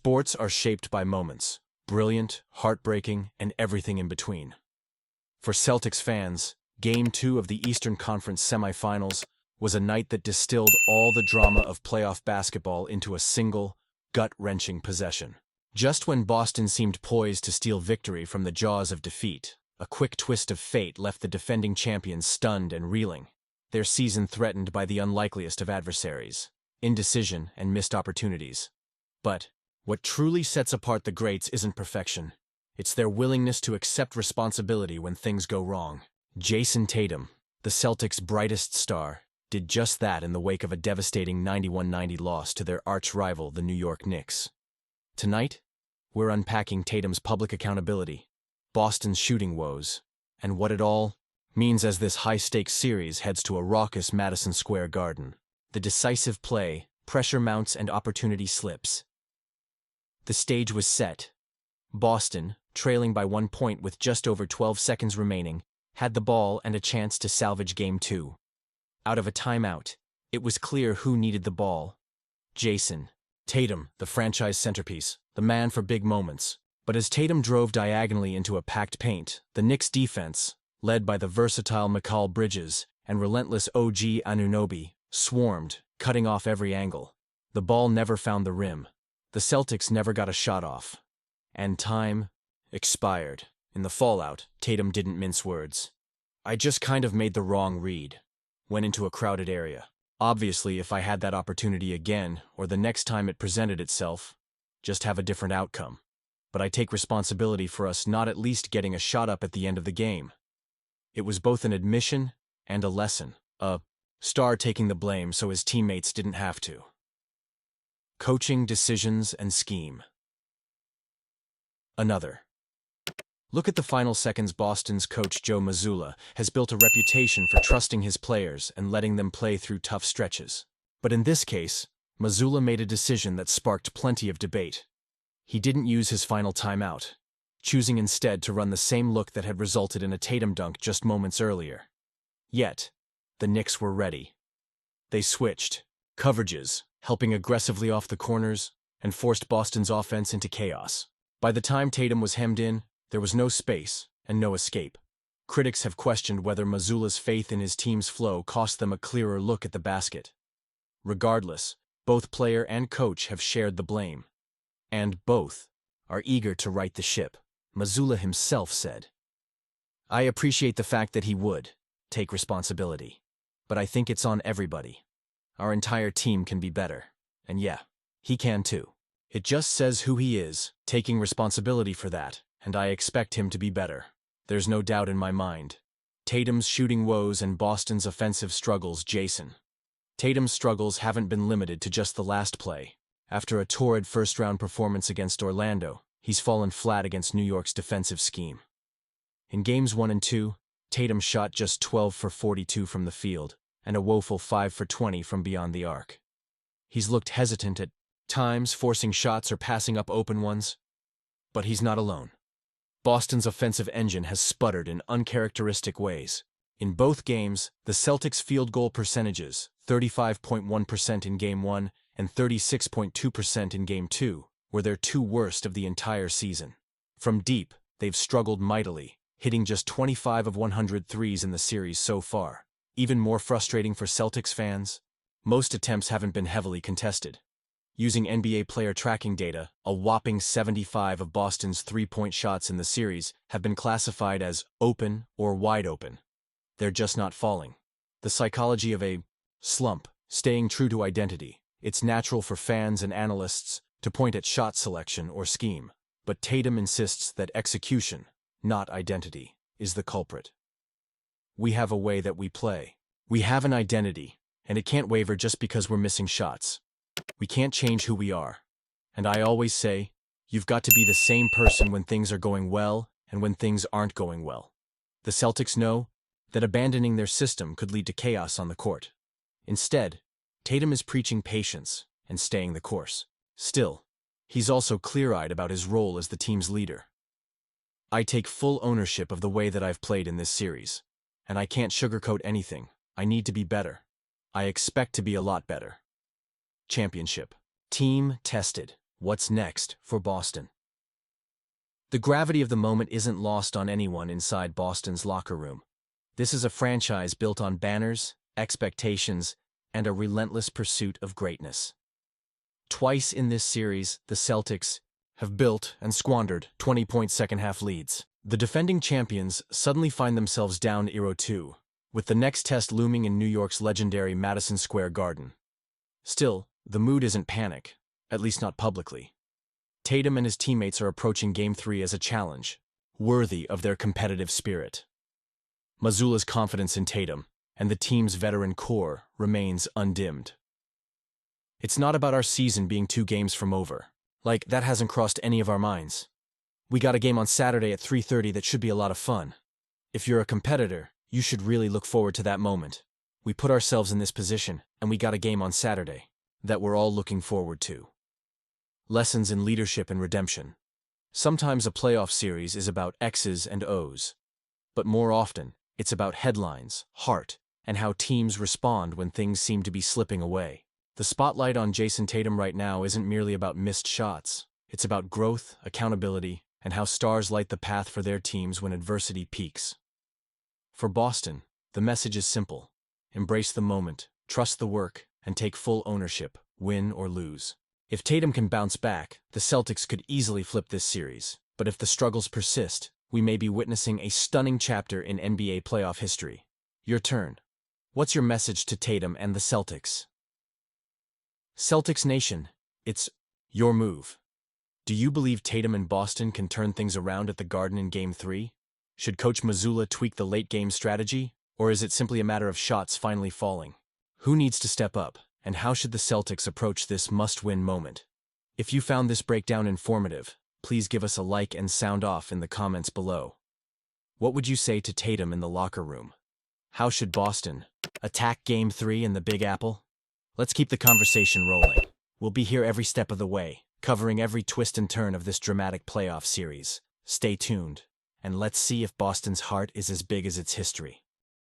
Sports are shaped by moments, brilliant, heartbreaking, and everything in between. For Celtics fans, Game 2 of the Eastern Conference semifinals was a night that distilled all the drama of playoff basketball into a single, gut-wrenching possession. Just when Boston seemed poised to steal victory from the jaws of defeat, a quick twist of fate left the defending champions stunned and reeling, their season threatened by the unlikeliest of adversaries, indecision and missed opportunities. But what truly sets apart the greats isn't perfection. It's their willingness to accept responsibility when things go wrong. Jayson Tatum, the Celtics' brightest star, did just that in the wake of a devastating 91-90 loss to their arch-rival, the New York Knicks. Tonight, we're unpacking Tatum's public accountability, Boston's shooting woes, and what it all means as this high-stakes series heads to a raucous Madison Square Garden. The decisive play, pressure mounts, and opportunity slips. The stage was set. Boston, trailing by 1 point with just over 12 seconds remaining, had the ball and a chance to salvage Game 2. Out of a timeout, it was clear who needed the ball. Jayson Tatum, the franchise centerpiece, the man for big moments. But as Tatum drove diagonally into a packed paint, the Knicks' defense, led by the versatile Mikal Bridges and relentless OG Anunoby, swarmed, cutting off every angle. The ball never found the rim. The Celtics never got a shot off. And time expired. In the fallout, Tatum didn't mince words. "I just kind of made the wrong read. Went into a crowded area. Obviously, if I had that opportunity again, or the next time it presented itself, just have a different outcome. But I take responsibility for us not at least getting a shot up at the end of the game." It was both an admission and a lesson. A star taking the blame so his teammates didn't have to. Coaching decisions and scheme. Another. Look at the final seconds. Boston's coach Joe Mazzulla has built a reputation for trusting his players and letting them play through tough stretches. But in this case, Mazzulla made a decision that sparked plenty of debate. He didn't use his final timeout, choosing instead to run the same look that had resulted in a Tatum dunk just moments earlier. Yet, the Knicks were ready. They switched coverages, helping aggressively off the corners, and forced Boston's offense into chaos. By the time Tatum was hemmed in, there was no space and no escape. Critics have questioned whether Mazzulla's faith in his team's flow cost them a clearer look at the basket. Regardless, both player and coach have shared the blame. And both are eager to right the ship. Mazzulla himself said, "I appreciate the fact that he would take responsibility, but I think it's on everybody. Our entire team can be better. And yeah, he can too. It just says who he is, taking responsibility for that, and I expect him to be better. There's no doubt in my mind." Tatum's shooting woes and Boston's offensive struggles. Jayson Tatum's struggles haven't been limited to just the last play. After a torrid first-round performance against Orlando, he's fallen flat against New York's defensive scheme. In Games 1 and 2, Tatum shot just 12 for 42 from the field, and a woeful 5 for 20 from beyond the arc. He's looked hesitant at times, forcing shots or passing up open ones. But he's not alone. Boston's offensive engine has sputtered in uncharacteristic ways. In both games, the Celtics' field goal percentages, 35.1% in Game 1 and 36.2% in Game 2, were their two worst of the entire season. From deep, they've struggled mightily, hitting just 25 of 100 threes in the series so far. Even more frustrating for Celtics fans, most attempts haven't been heavily contested. Using NBA player tracking data, a whopping 75 of Boston's three-point shots in the series have been classified as open or wide open. They're just not falling. The psychology of a slump, staying true to identity. It's natural for fans and analysts to point at shot selection or scheme, but Tatum insists that execution, not identity, is the culprit. "We have a way that we play. We have an identity, and it can't waver just because we're missing shots. We can't change who we are. And I always say, you've got to be the same person when things are going well and when things aren't going well." The Celtics know that abandoning their system could lead to chaos on the court. Instead, Tatum is preaching patience and staying the course. Still, he's also clear-eyed about his role as the team's leader. "I take full ownership of the way that I've played in this series, and I can't sugarcoat anything. I need to be better. I expect to be a lot better." Championship. Team tested. What's next for Boston? The gravity of the moment isn't lost on anyone inside Boston's locker room. This is a franchise built on banners, expectations, and a relentless pursuit of greatness. Twice in this series, the Celtics have built and squandered 20-point second-half leads. The defending champions suddenly find themselves down 0-2, with the next test looming in New York's legendary Madison Square Garden. Still, the mood isn't panic, at least not publicly. Tatum and his teammates are approaching Game 3 as a challenge, worthy of their competitive spirit. Mazzulla's confidence in Tatum and the team's veteran core remains undimmed. It's not about our season being 2 games from over. That hasn't crossed any of our minds. We got a game on Saturday at 3:30 that should be a lot of fun. If you're a competitor, you should really look forward to that moment. We put ourselves in this position, and we got a game on Saturday that we're all looking forward to. Lessons in leadership and redemption. Sometimes a playoff series is about X's and O's, but more often, it's about headlines, heart, and how teams respond when things seem to be slipping away. The spotlight on Jayson Tatum right now isn't merely about missed shots. It's about growth, accountability, and how stars light the path for their teams when adversity peaks. For Boston, the message is simple. Embrace the moment, trust the work, and take full ownership, win or lose. If Tatum can bounce back, the Celtics could easily flip this series. But if the struggles persist, we may be witnessing a stunning chapter in NBA playoff history. Your turn. What's your message to Tatum and the Celtics? Celtics Nation, it's your move. Do you believe Tatum and Boston can turn things around at the Garden in Game 3? Should Coach Mazzulla tweak the late-game strategy, or is it simply a matter of shots finally falling? Who needs to step up, and how should the Celtics approach this must-win moment? If you found this breakdown informative, please give us a like and sound off in the comments below. What would you say to Tatum in the locker room? How should Boston attack Game 3 in the Big Apple? Let's keep the conversation rolling. We'll be here every step of the way, covering every twist and turn of this dramatic playoff series. Stay tuned, and let's see if Boston's heart is as big as its history.